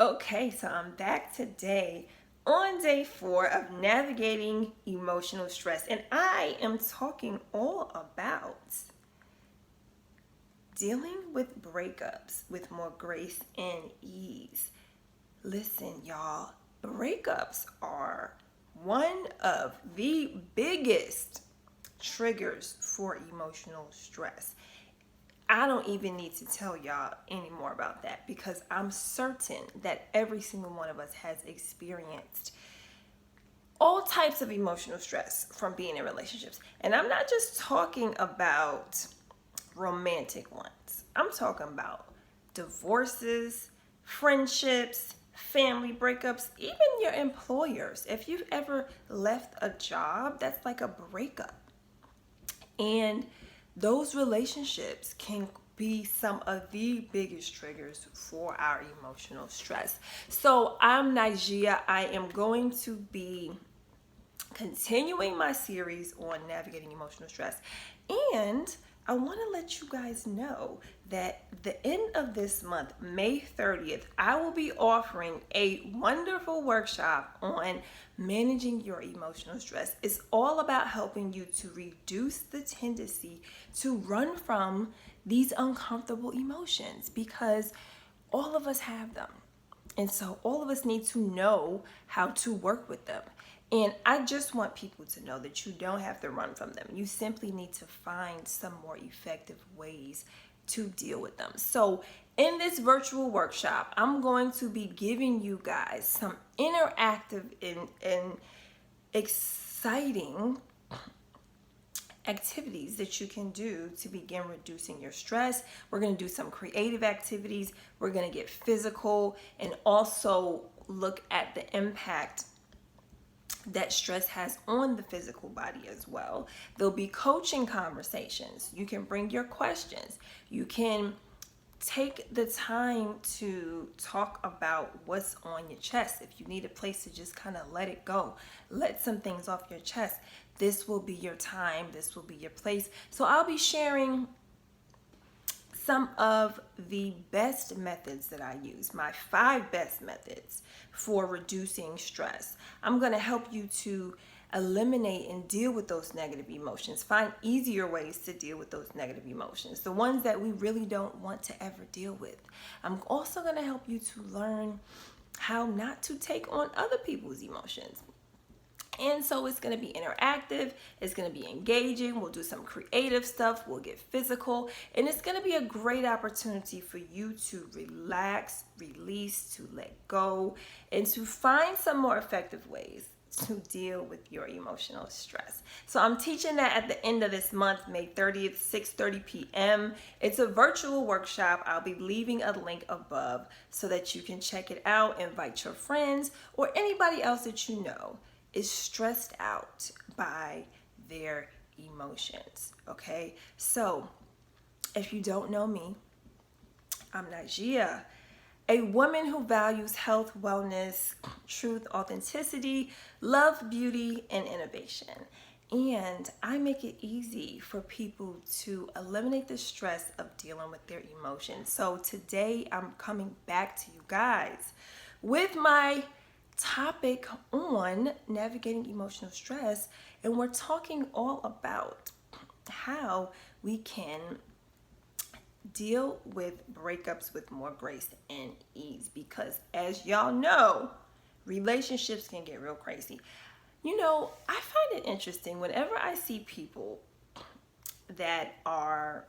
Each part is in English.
Okay, so I'm back today on day 4 of navigating emotional stress, and I am talking all about dealing with breakups with more grace and ease. Listen, y'all, breakups are one of the biggest triggers for emotional stress. I don't even need to tell y'all any more about that because I'm certain that every single one of us has experienced all types of emotional stress from being in relationships. And I'm not just talking about romantic ones, I'm talking about divorces, friendships, family breakups, even your employers. If you've ever left a job, that's like a breakup. And those relationships can be some of the biggest triggers for our emotional stress. So I'm Nigeria. I am going to be continuing my series on navigating emotional stress. And I want to let you guys know that the end of this month, May 30th, I will be offering a wonderful workshop on managing your emotional stress. It's all about helping you to reduce the tendency to run from these uncomfortable emotions because all of us have them. And so all of us need to know how to work with them. And I just want people to know that you don't have to run from them. You simply need to find some more effective ways to deal with them. So in this virtual workshop, I'm going to be giving you guys some interactive and exciting activities that you can do to begin reducing your stress. We're going to do some creative activities. We're going to get physical and also look at the impact that stress has on the physical body as well. There'll be coaching conversations. You can bring your questions. You can take the time to talk about what's on your chest. If you need a place to just kind of let it go, let some things off your chest, this will be your time. This will be your place. So I'll be sharing some of the best methods that I use, my 5 best methods for reducing stress. I'm going to help you to eliminate and deal with those negative emotions. Find easier ways to deal with those negative emotions, the ones that we really don't want to ever deal with. I'm also going to help you to learn how not to take on other people's emotions. And so it's going to be interactive, it's going to be engaging, we'll do some creative stuff, we'll get physical, and it's going to be a great opportunity for you to relax, release, to let go, and to find some more effective ways to deal with your emotional stress. So I'm teaching that at the end of this month, May 30th, 6:30 p.m. It's a virtual workshop. I'll be leaving a link above so that you can check it out, invite your friends, or anybody else that you know is stressed out by their emotions. Okay, so if you don't know me, I'm Najia, a woman who values health, wellness, truth, authenticity, love, beauty, and innovation. And I make it easy for people to eliminate the stress of dealing with their emotions. So today I'm coming back to you guys with my topic on navigating emotional stress, and we're talking all about how we can deal with breakups with more grace and ease, because as y'all know, relationships can get real crazy. You know, I find it interesting whenever I see people that are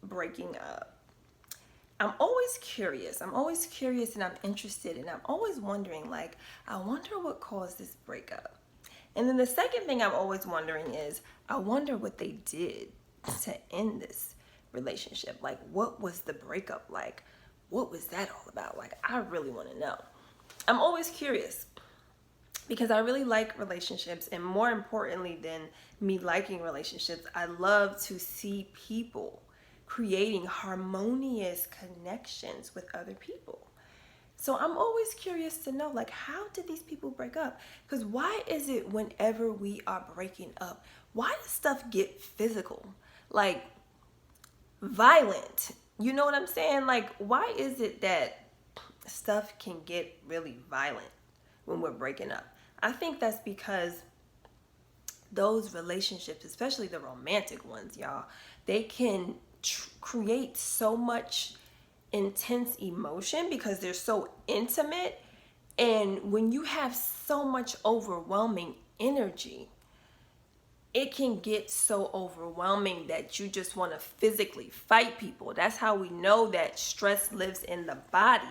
breaking up. I'm always curious and I'm interested, and I'm always wondering, like, I wonder what caused this breakup. And then the second thing I'm always wondering is, I wonder what they did to end this relationship. Like, what was the breakup like? What was that all about? Like, I really want to know. I'm always curious because I really like relationships, and more importantly than me liking relationships, I love to see people creating harmonious connections with other people. So I'm always curious to know, like, how did these people break up? Because why is it whenever we are breaking up, why does stuff get physical? Like, violent. You know what I'm saying? Like, why is it that stuff can get really violent when we're breaking up. I think that's because those relationships, especially the romantic ones, y'all, they can create so much intense emotion because they're so intimate. And when you have so much overwhelming energy, it can get so overwhelming that you just want to physically fight people. That's how we know that stress lives in the body,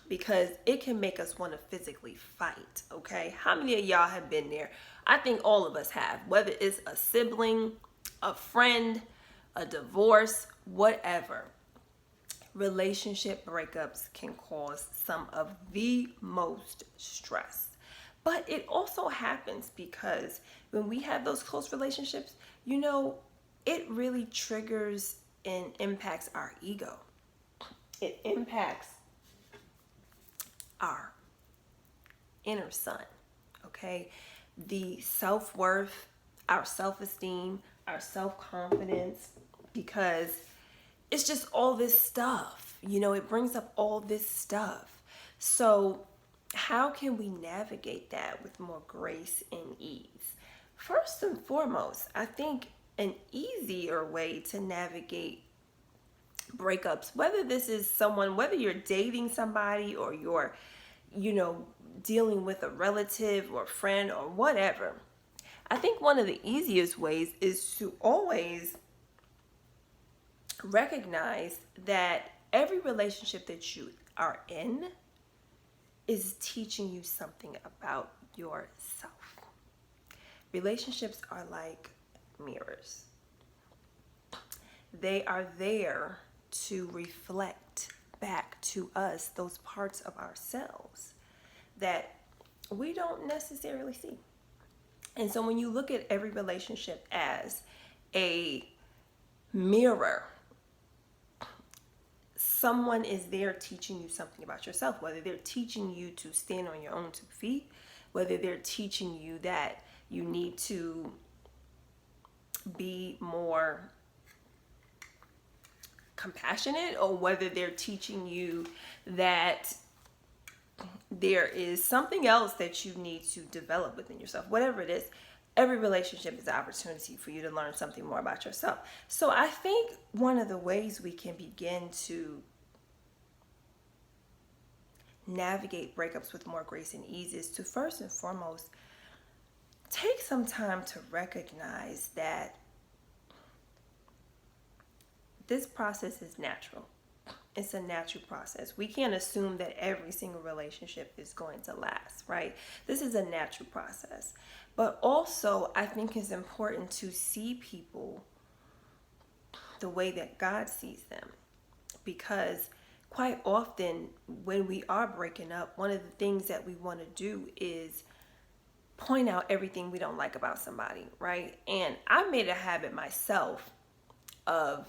because it can make us want to physically fight. Okay, how many of y'all have been there? I think all of us have, whether it's a sibling, a friend, a divorce, whatever. Relationship breakups can cause some of the most stress. But it also happens because when we have those close relationships, it really triggers and impacts our ego. It impacts our inner son, okay? The self-worth, our self-esteem, our self-confidence, because it's just all this stuff, it brings up all this stuff. So how can we navigate that with more grace and ease? First and foremost, I think an easier way to navigate breakups, whether you're dating somebody or you're, dealing with a relative or friend or whatever, I think one of the easiest ways is to always recognize that every relationship that you are in is teaching you something about yourself. Relationships are like mirrors. They are there to reflect back to us those parts of ourselves that we don't necessarily see. And so when you look at every relationship as a mirror, someone is there teaching you something about yourself, whether they're teaching you to stand on your own 2 feet, whether they're teaching you that you need to be more compassionate, or whether they're teaching you that there is something else that you need to develop within yourself. Whatever it is, every relationship is an opportunity for you to learn something more about yourself. So I think one of the ways we can begin to navigate breakups with more grace and ease is to first and foremost take some time to recognize that this process is natural. It's a natural process. We can't assume that every single relationship is going to last, right? This is a natural process. But also, I think it's important to see people the way that God sees them. Because quite often, when we are breaking up, one of the things that we want to do is point out everything we don't like about somebody, right? And I made a habit myself of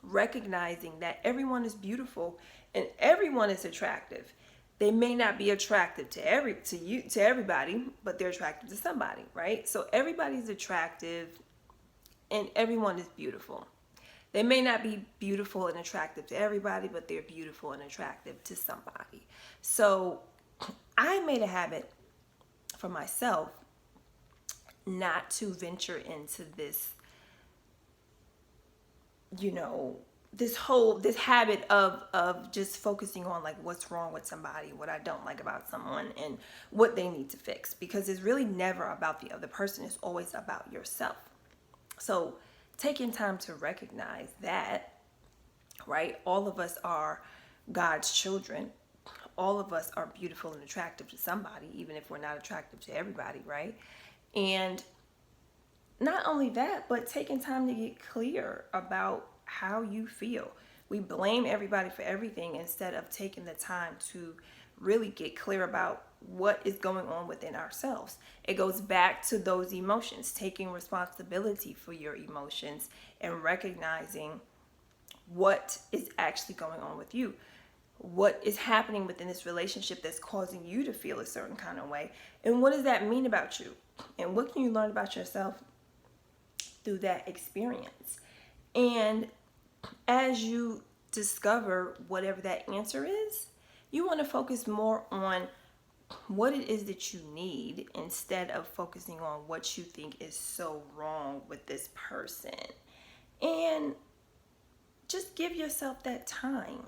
recognizing that everyone is beautiful and everyone is attractive. They may not be attractive to everybody, but they're attractive to somebody, right? So everybody's attractive and everyone is beautiful. They may not be beautiful and attractive to everybody, but they're beautiful and attractive to somebody. So I made a habit for myself not to venture into this, this habit of just focusing on like what's wrong with somebody, what I don't like about someone, and what they need to fix, because it's really never about the other person. It's always about yourself. So taking time to recognize that, right? All of us are God's children. All of us are beautiful and attractive to somebody, even if we're not attractive to everybody, right? And not only that, but taking time to get clear about how you feel. We blame everybody for everything instead of taking the time to really get clear about what is going on within ourselves. It goes back to those emotions, taking responsibility for your emotions and recognizing what is actually going on with you. What is happening within this relationship that's causing you to feel a certain kind of way? And what does that mean about you? And what can you learn about yourself through that experience? And as you discover whatever that answer is, you want to focus more on what it is that you need instead of focusing on what you think is so wrong with this person. And just give yourself that time.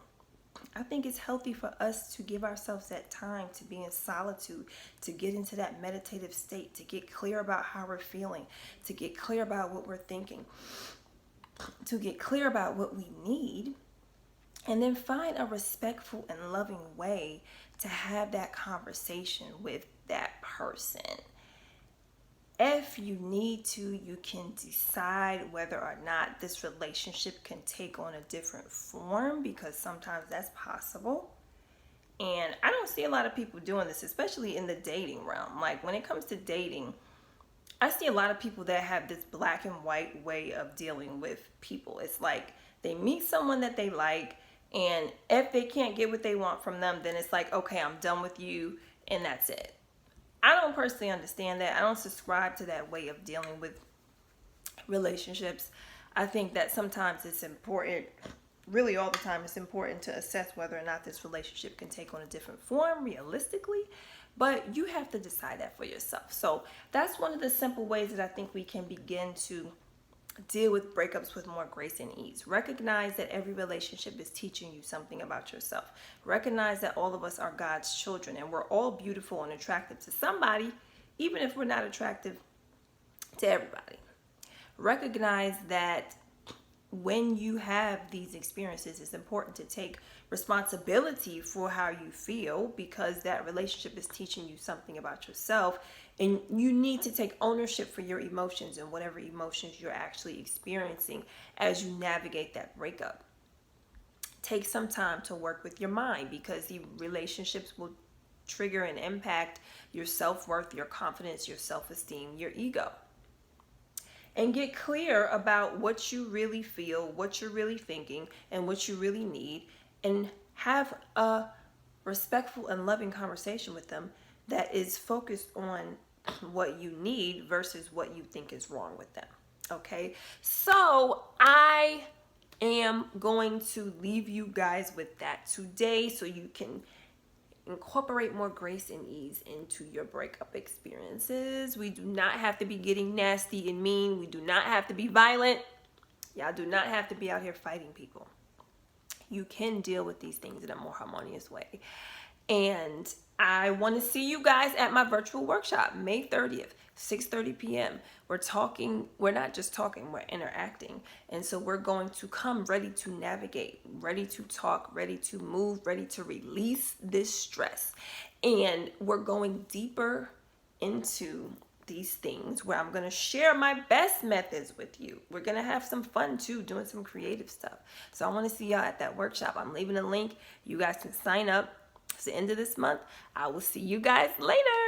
I think it's healthy for us to give ourselves that time to be in solitude, to get into that meditative state, to get clear about how we're feeling, to get clear about what we're thinking, to get clear about what we need, and then find a respectful and loving way to have that conversation with that person. If you need to, you can decide whether or not this relationship can take on a different form, because sometimes that's possible. And I don't see a lot of people doing this, especially in the dating realm. Like when it comes to dating, I see a lot of people that have this black and white way of dealing with people. It's like they meet someone that they like, and if they can't get what they want from them, then it's like, okay, I'm done with you, and that's it. I don't personally understand that. I don't subscribe to that way of dealing with relationships. I think that sometimes it's important, really all the time, it's important to assess whether or not this relationship can take on a different form realistically, but you have to decide that for yourself. So that's one of the simple ways that I think we can begin to deal with breakups with more grace and ease. Recognize that every relationship is teaching you something about yourself. Recognize that all of us are God's children, and we're all beautiful and attractive to somebody, even if we're not attractive to everybody. Recognize that when you have these experiences, it's important to take responsibility for how you feel, because that relationship is teaching you something about yourself, and you need to take ownership for your emotions and whatever emotions you're actually experiencing as you navigate that breakup. Take some time to work with your mind, because the relationships will trigger and impact your self-worth, your confidence, your self-esteem, your ego. And get clear about what you really feel, what you're really thinking, and what you really need, and have a respectful and loving conversation with them that is focused on what you need versus what you think is wrong with them. Okay? So I am going to leave you guys with that today, so you can incorporate more grace and ease into your breakup experiences. We do not have to be getting nasty and mean. We do not have to be violent. Y'all do not have to be out here fighting people. You can deal with these things in a more harmonious way. And I want to see you guys at my virtual workshop, May 30th, 6:30 p.m. We're not just talking, we're interacting. And so we're going to come ready to navigate, ready to talk, ready to move, ready to release this stress. And we're going deeper into these things where I'm going to share my best methods with you. We're going to have some fun too, doing some creative stuff. So I want to see y'all at that workshop. I'm leaving a link. You guys can sign up. It's the end of this month. I will see you guys later.